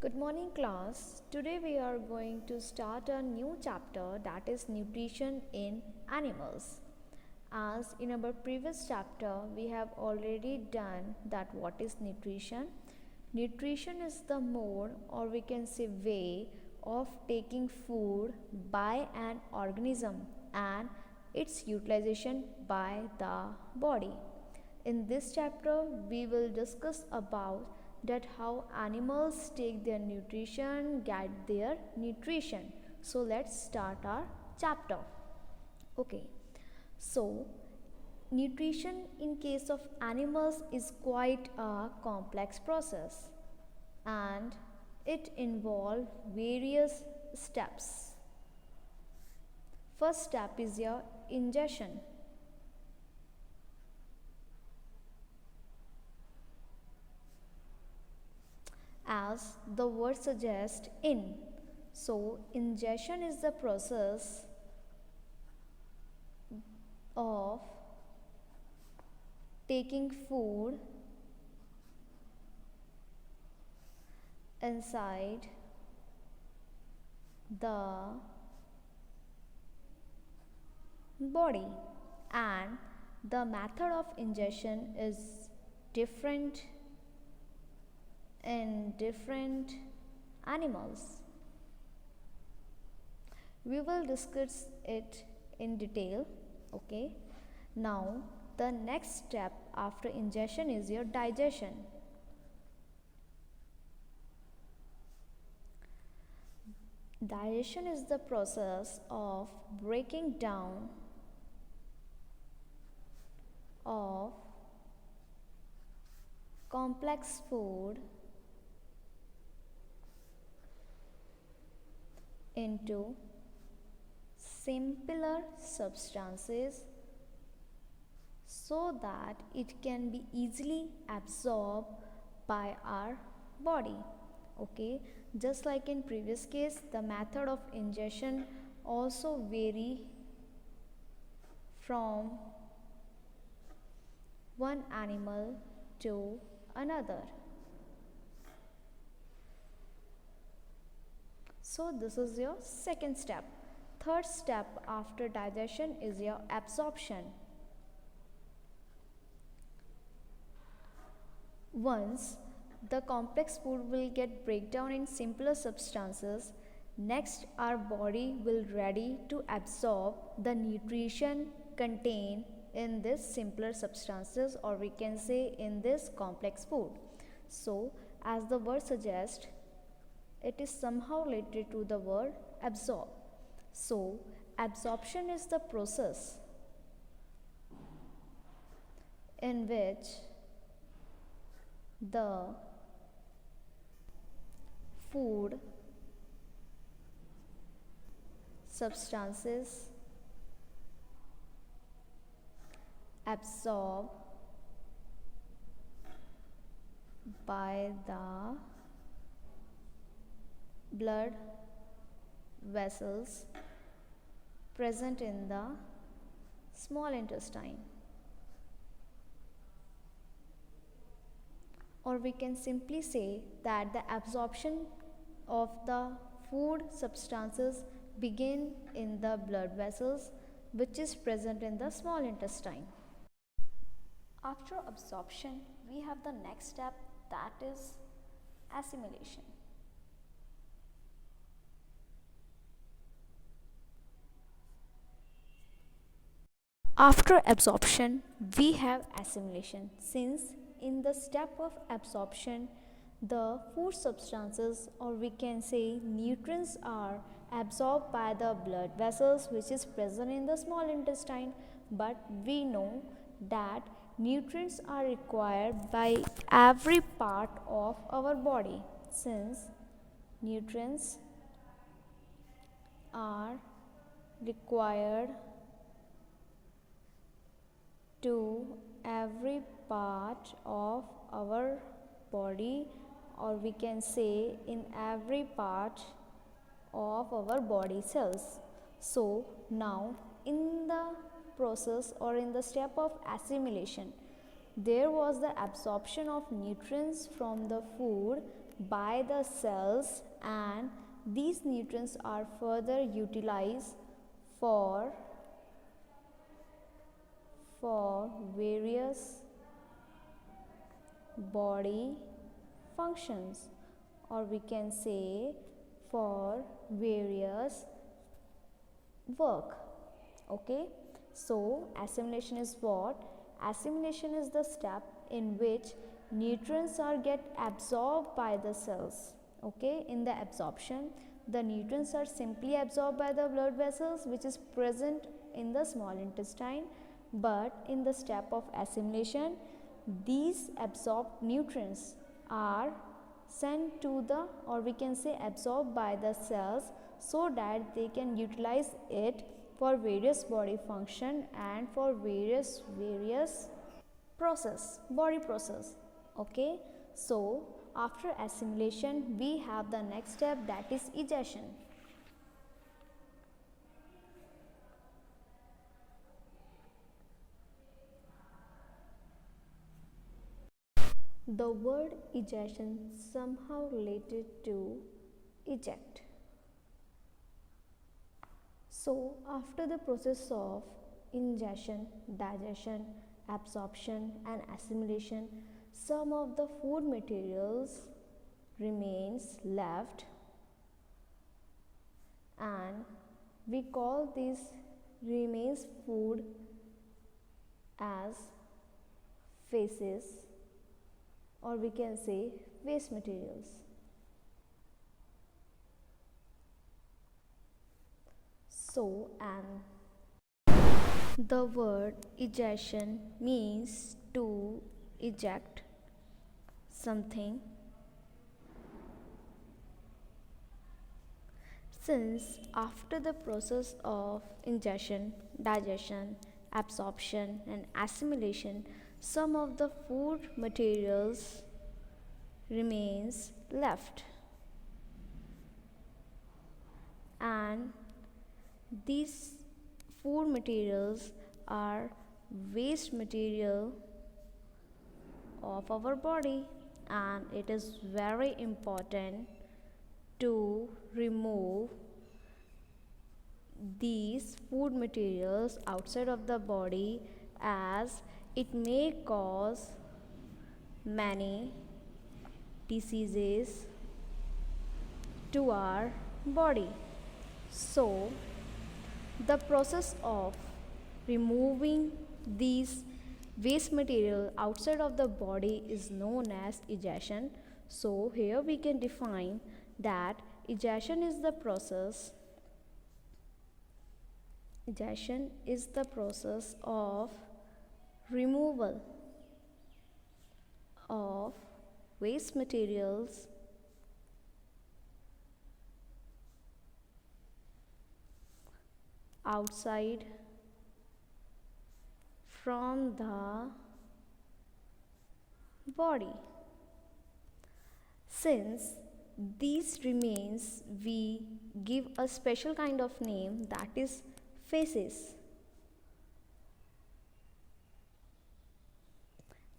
Good morning, class. Today we are going to start a new chapter, that is nutrition in animals. As in our previous chapter, we have already done that what is nutrition. Nutrition is the mode, or we can say way, of taking food by an organism and its utilization by the body. In this chapter, we will discuss about that how animals take their nutrition, get their nutrition. So let's start our chapter. Okay, so nutrition in case of animals is quite a complex process and it involves various steps. First step is your ingestion. As the word suggests, in. So ingestion is the process of taking food inside the body, and the method of ingestion is different in different animals. We will discuss it in detail. Okay, now the next step after ingestion is your digestion. Digestion is the process of breaking down of complex food into simpler substances so that it can be easily absorbed by our body. Okay, just like in previous case, the method of ingestion also vary from one animal to another. So this is your second step. Third step after digestion is your absorption. Once the complex food will get breakdown in simpler substances, next our body will ready to absorb the nutrition contained in this simpler substances, or we can say in this complex food. So as the word suggests, it is somehow related to the word absorb. So absorption is the process in which the food substances absorbed by the blood vessels present in the small intestine, or we can simply say that the absorption of the food substances begin in the blood vessels which is present in the small intestine. After absorption, we have the next step, that is assimilation. After absorption, we have assimilation. Since in the step of absorption, the food substances, or we can say nutrients, are absorbed by the blood vessels which is present in the small intestine, but we know that nutrients are required by every part of our body, since nutrients are required to every part of our body, or we can say in every part of our body cells. So now in the process or in the step of assimilation, there was the absorption of nutrients from the food by the cells, and these nutrients are further utilized for various body functions, or we can say for various work. Okay, so assimilation is what? Assimilation is the step in which nutrients are get absorbed by the cells. Okay, in the absorption, the nutrients are simply absorbed by the blood vessels which is present in the small intestine, but in the step of assimilation, these absorbed nutrients are sent to the, or we can say absorbed by the cells, so that they can utilize it for various body function and for various body process. Okay, so after assimilation we have the next step, that is egestion. The word egestion somehow related to eject. So after the process of ingestion, digestion, absorption and assimilation, some of the food materials remains left, and we call this remains food as feces, or we can say waste materials. So, and the word egestion means to eject something. Since after the process of ingestion, digestion, absorption and assimilation, some of the food materials remains left, and these food materials are waste material of our body, and it is very important to remove these food materials outside of the body, as it may cause many diseases to our body. So the process of removing these waste material outside of the body is known as egestion. So here we can define that egestion is the process of removal of waste materials outside from the body. Since these remains, we give a special kind of name, that is feces.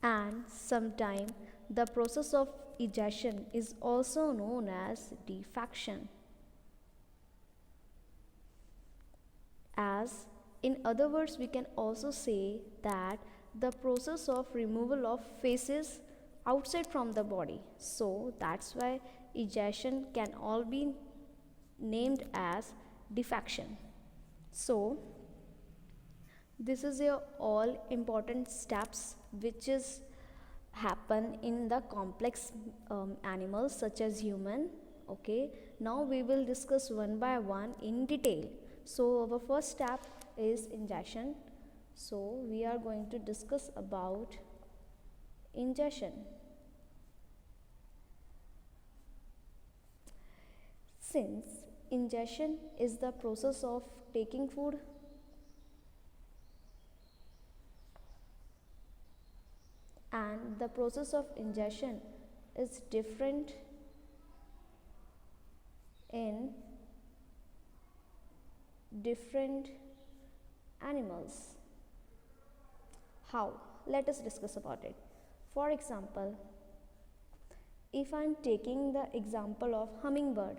And sometimes the process of egestion is also known as defecation. As in other words, we can also say that the process of removal of feces outside from the body. So that's why egestion can all be named as defecation. So this is your all important steps which is happen in the complex animals such as human. Okay, now we will discuss one by one in detail. So our first step is ingestion. So we are going to discuss about ingestion. Since ingestion is the process of taking food, and the process of ingestion is different in different animals. How? Let us discuss about it. For example, if I am taking the example of hummingbird,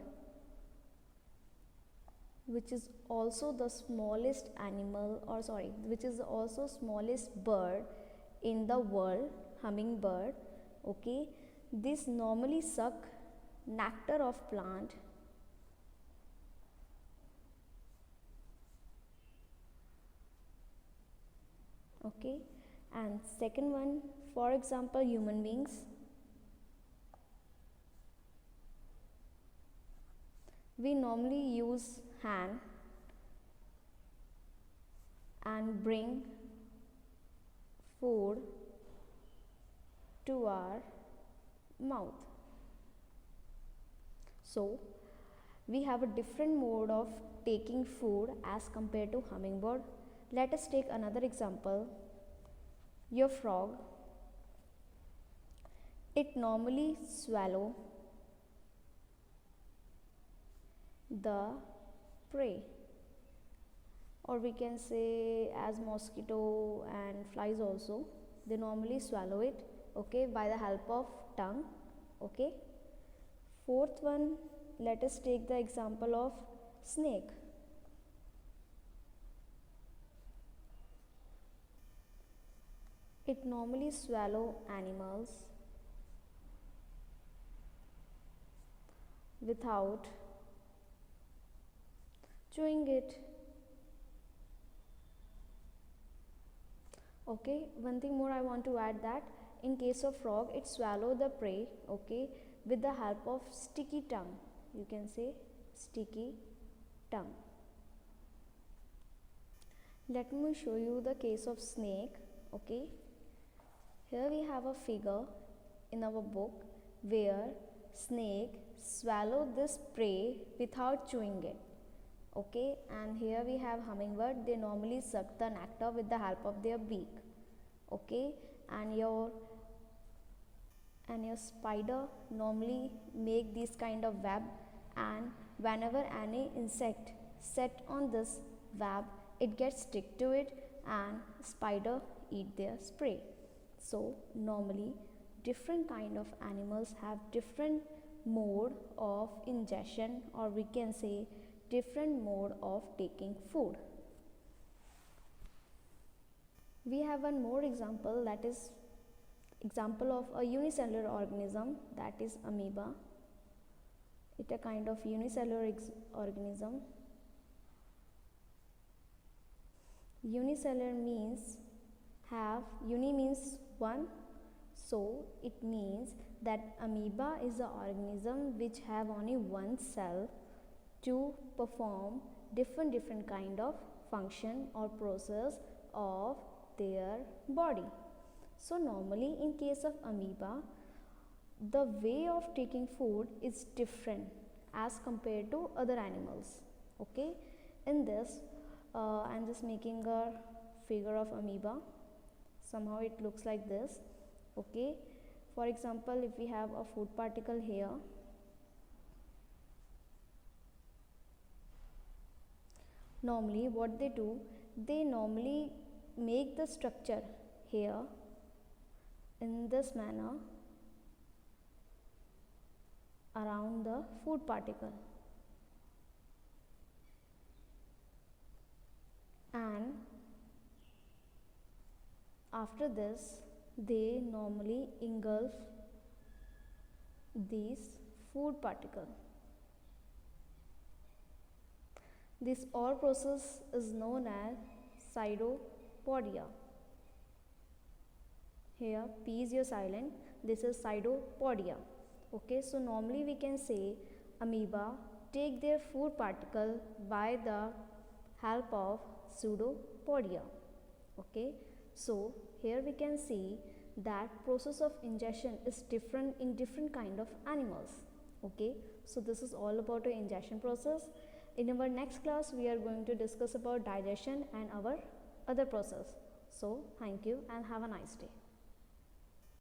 which is also the smallest animal, or sorry, which is also smallest bird in the world, hummingbird, okay, this normally suck nectar of plant, okay. And second one, for example, human beings, we normally use hand and bring food to our mouth. So we have a different mode of taking food as compared to hummingbird. Let us take another example. Your frog, it normally swallow the prey, or we can say as mosquito and flies also, they normally swallow it, okay, by the help of tongue, okay. Fourth one, let us take the example of snake. It normally swallow animals without chewing it, okay. One thing more I want to add, that in case of frog, it swallow the prey, okay, with the help of sticky tongue, you can say sticky tongue. Let me show you the case of snake, okay. Here we have a figure in our book where snake swallow this prey without chewing it, okay. And here we have hummingbird, they normally suck the nectar with the help of their beak, okay. And your spider normally make this kind of web, and whenever any insect set on this web, it gets stick to it and spider eat their prey. So normally different kind of animals have different mode of ingestion, or we can say different mode of taking food. We have one more example, that is example of a unicellular organism, that is amoeba. It a kind of unicellular organism. Unicellular means uni means one, so it means that amoeba is an organism which have only one cell to perform different kind of function or process of their body. So normally in case of amoeba, the way of taking food is different as compared to other animals, okay. In this I am just making a figure of amoeba, somehow it looks like this, okay. For example, if we have a food particle here, normally what they do, they normally make the structure here in this manner around the food particle, and after this they normally engulf these food particle. This all process is known as cytopodia. Here P is your silent, this is cytopodia, okay. So normally we can say amoeba take their food particle by the help of pseudopodia, okay. So here we can see that process of ingestion is different in different kind of animals, okay. So this is all about the ingestion process. In our next class we are going to discuss about digestion and our other process. So thank you and have a nice day.